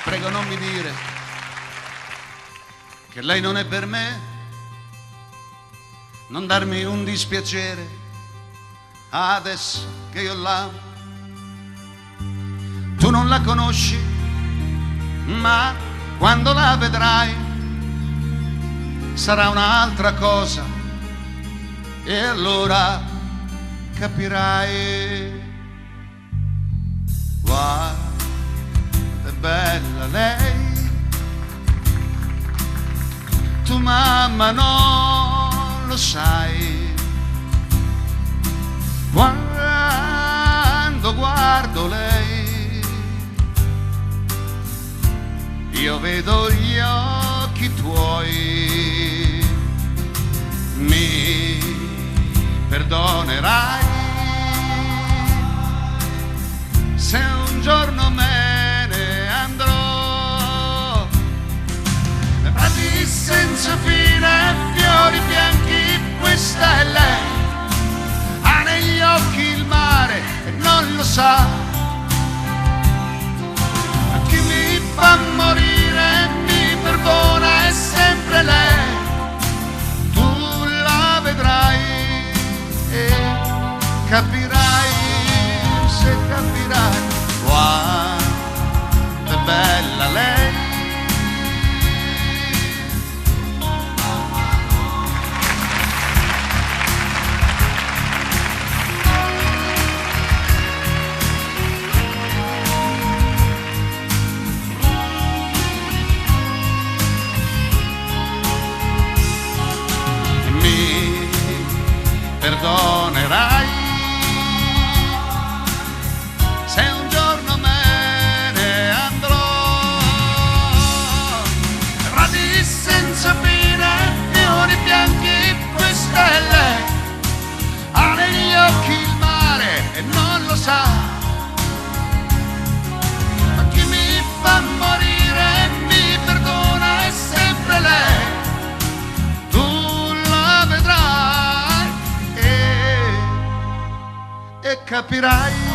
Prego, non mi dire che lei non è per me, non darmi un dispiacere adesso che io l'amo. Tu non la conosci, ma quando la vedrai sarà un'altra cosa e allora capirai. Guarda, è bella lei, tu mamma non lo sai. Quando guardo lei io vedo gli occhi tuoi. Mi perdonerai se un giorno me ne andrò. Prati senza fine, fiori bianchi, questa è lei. Ha negli occhi il mare e non lo sa. Ma chi mi fa morire, mi perdona, è sempre lei. Tu la vedrai e capirai, se capirai. Quanto è bella lei. Mi perdonerai se un giorno me ne andrò. Radi senza fine, fiori bianchi, questa è lei. Ha negli occhi il mare e non lo sa. Ma chi mi fa morire, mi perdona, è sempre lei. Tu la vedrai e capirai.